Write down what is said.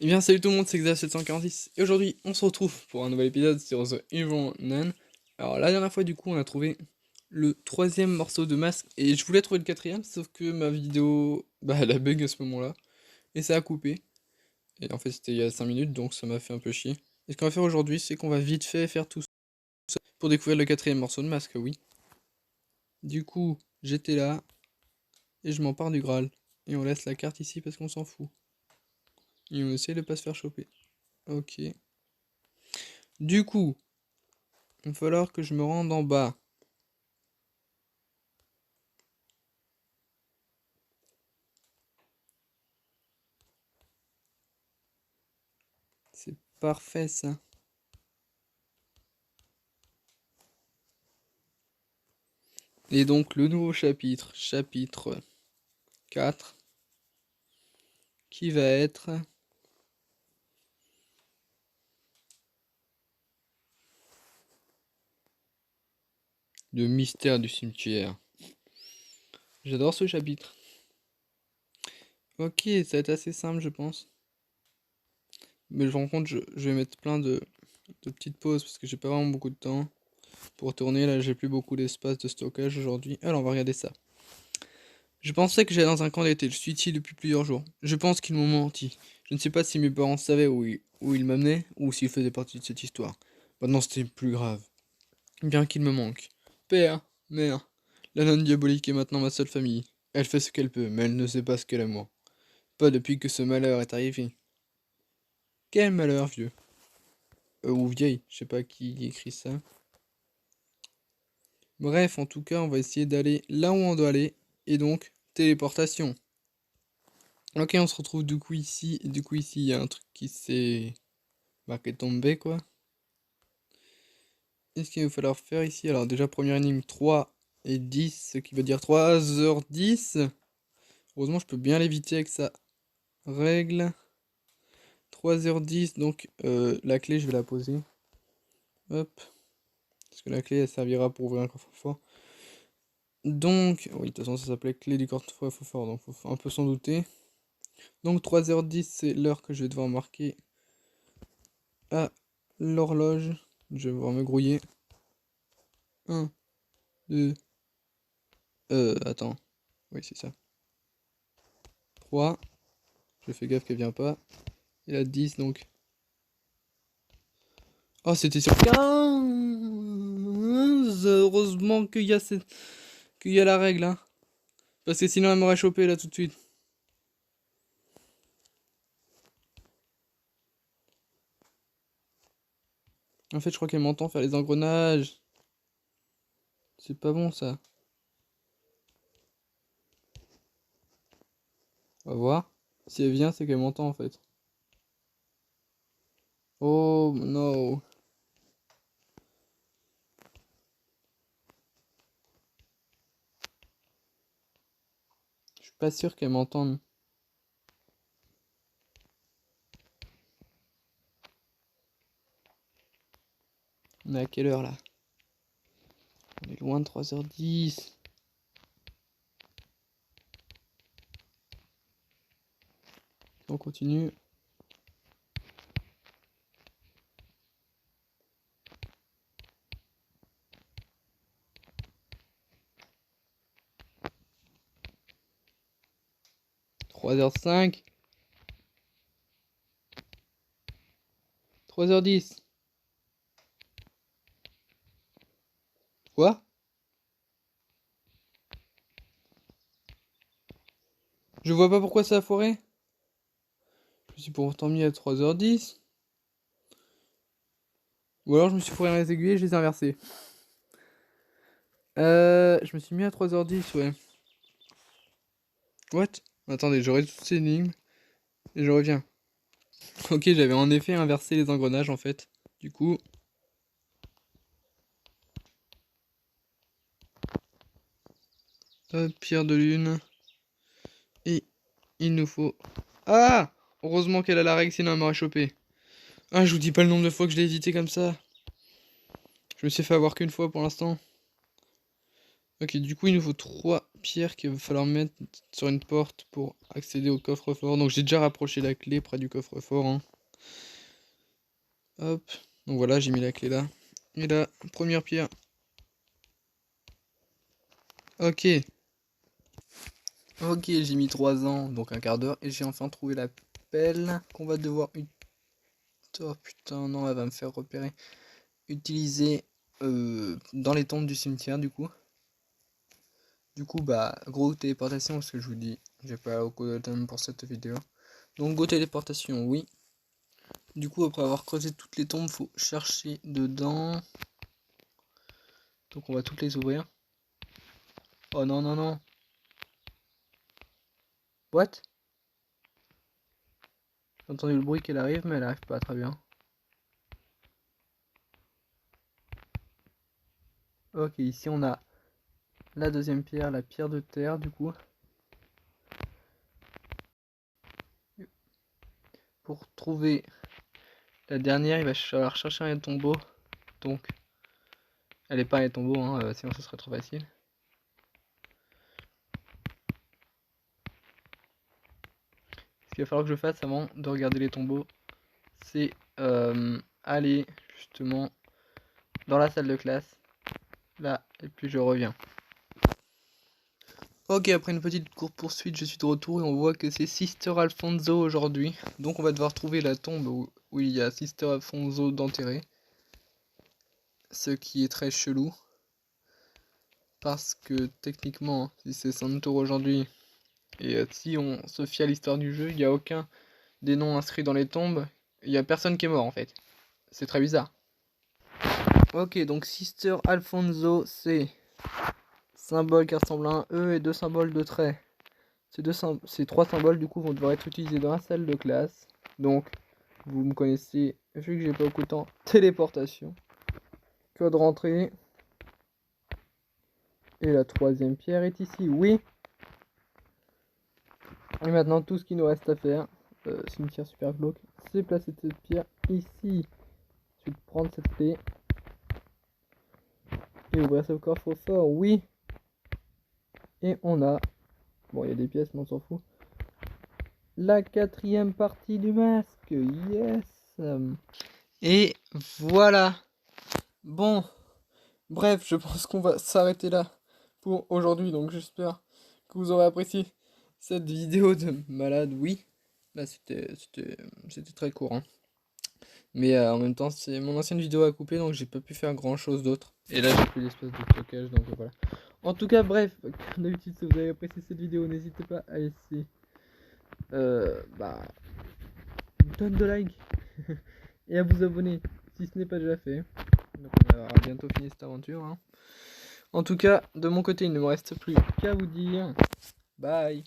Eh bien salut tout le monde, c'est Xav746 et aujourd'hui on se retrouve pour un nouvel épisode sur The Evil Nun. Alors la dernière fois du coup on a trouvé le troisième morceau de masque et je voulais trouver le quatrième sauf que ma vidéo elle a bug à ce moment là et ça a coupé. Et en fait c'était il y a 5 minutes donc ça m'a fait un peu chier. Et ce qu'on va faire aujourd'hui c'est qu'on va vite fait faire tout ça pour découvrir le quatrième morceau de masque, oui. Du coup j'étais là et je m'empare du Graal et on laisse la carte ici parce qu'on s'en fout. Et on essaie de pas se faire choper. Ok. Du coup, il va falloir que je me rende en bas. C'est parfait ça. Et donc le nouveau chapitre, chapitre 4, qui va être le mystère du cimetière. J'adore ce chapitre. Ok, ça va être assez simple je pense. Mais je me rends compte, je vais mettre plein de petites pauses parce que j'ai pas vraiment beaucoup de temps pour tourner. Là j'ai plus beaucoup d'espace de stockage aujourd'hui. Alors on va regarder ça. Je pensais que j'allais dans un camp d'été, je suis ici depuis plusieurs jours. Je pense qu'ils m'ont menti. Je ne sais pas si mes parents savaient où ils m'amenaient ou s'ils faisaient partie de cette histoire. Maintenant c'était plus grave. Bien qu'il me manque. Père, mère, la nonne diabolique est maintenant ma seule famille. Elle fait ce qu'elle peut, mais elle ne sait pas ce qu'elle est moi. Pas depuis que ce malheur est arrivé. Quel malheur, vieux. Ou vieille, je sais pas qui écrit ça. Bref, en tout cas, on va essayer d'aller là où on doit aller. Et donc, téléportation. Ok, on se retrouve du coup ici. Et du coup, ici, il y a un truc qui s'est... qui est tombé, quoi. Qu'est-ce qu'il va falloir faire ici? Alors, déjà, première énigme 3 et 10, ce qui veut dire 3h10. Heureusement, je peux bien l'éviter avec ça. Règle 3h10, donc la clé, je vais la poser. Hop. Parce que la clé, elle servira pour ouvrir un coffre-fort. Donc, oui, de toute façon, ça s'appelait clé du coffre-fort, donc faut un peu s'en douter. Donc, 3h10, c'est l'heure que je vais devoir marquer à l'horloge. Je vais devoir me grouiller. 1, 2, attends. Oui, c'est ça. 3. Je fais gaffe qu'elle vient pas. Et la 10, donc. Oh, c'était sur 15. Heureusement qu'il y a la règle, hein. Parce que sinon, elle m'aurait chopé là tout de suite. En fait, je crois qu'elle m'entend faire les engrenages. C'est pas bon ça. On va voir. Si elle vient, c'est qu'elle m'entend en fait. Oh no. Je suis pas sûr qu'elle m'entende. On est à quelle heure là? On est loin de 3h10. On continue. Trois heures cinq. 3h10. Quoi? Je vois pas pourquoi ça a foiré. Je me suis pourtant mis à 3h10. Ou alors je me suis fourré dans les aiguilles et je les ai inversés. Je me suis mis à 3h10, ouais. What? Attendez, j'aurai toutes ces énigmes et je reviens. Ok, j'avais en effet inversé les engrenages en fait. Du coup, hop, pierre de lune. Et il nous faut... Ah! Heureusement qu'elle a la règle, sinon elle m'aurait chopé. Ah, je vous dis pas le nombre de fois que je l'ai hésité comme ça. Je me suis fait avoir qu'une fois pour l'instant. Ok, du coup, il nous faut 3 pierres qu'il va falloir mettre sur une porte pour accéder au coffre-fort. Donc j'ai déjà rapproché la clé près du coffre-fort, hein. Hop, donc voilà, j'ai mis la clé là. Et là, première pierre. Ok. Ok, j'ai mis 3 ans, donc un quart d'heure, et j'ai enfin trouvé la pelle qu'on va devoir... Oh putain, non, elle va me faire repérer. Utiliser dans les tombes du cimetière, du coup. Du coup, bah, gros téléportation, parce que je vous dis, j'ai pas beaucoup de temps pour cette vidéo. Donc, go téléportation, oui. Du coup, après avoir creusé toutes les tombes, faut chercher dedans. Donc, on va toutes les ouvrir. Oh non, non, non. What? J'ai entendu le bruit qu'elle arrive, mais elle arrive pas très bien. Ok, ici on a la deuxième pierre, la pierre de terre, du coup. Pour trouver la dernière, il va falloir chercher un tombeau. Donc, elle est pas un tombeau, hein, sinon ce serait trop facile. Ce qu'il va falloir que je fasse avant de regarder les tombeaux, c'est aller justement dans la salle de classe. Là, et puis je reviens. Ok, après une petite courte poursuite, je suis de retour et on voit que c'est Sister Alfonso aujourd'hui. Donc on va devoir trouver la tombe où il y a Sister Alfonso d'enterré. Ce qui est très chelou. Parce que techniquement, si c'est son tour aujourd'hui, et si on se fie à l'histoire du jeu, il n'y a aucun des noms inscrits dans les tombes. Il n'y a personne qui est mort en fait. C'est très bizarre. Ok, donc Sister Alfonso, c'est symbole qui ressemble à un E et 2 symboles de trait. Ces 3 symboles du coup vont devoir être utilisés dans la salle de classe. Donc, vous me connaissez, vu que j'ai pas beaucoup de temps, téléportation. Code rentrée. Et la 3e pierre est ici, oui. Et maintenant, tout ce qu'il nous reste à faire, cimetière super glauque, c'est placer cette pierre ici. Je vais prendre cette clé. Et ouvrir ce coffre-fort, oui. Et on a... Bon, il y a des pièces, mais on s'en fout. La 4e partie du masque, yes. Et voilà. Bon, bref, je pense qu'on va s'arrêter là pour aujourd'hui. Donc j'espère que vous aurez apprécié cette vidéo de malade. Oui, là c'était très court, hein. Mais en même temps, c'est mon ancienne vidéo à couper, donc j'ai pas pu faire grand chose d'autre. Et là, j'ai plus d'espace de stockage, donc voilà. En tout cas, bref, comme d'habitude, si vous avez apprécié cette vidéo, n'hésitez pas à laisser une tonne de likes et à vous abonner si ce n'est pas déjà fait. Donc on aura bientôt fini cette aventure, hein. En tout cas, de mon côté, il ne me reste plus qu'à vous dire bye.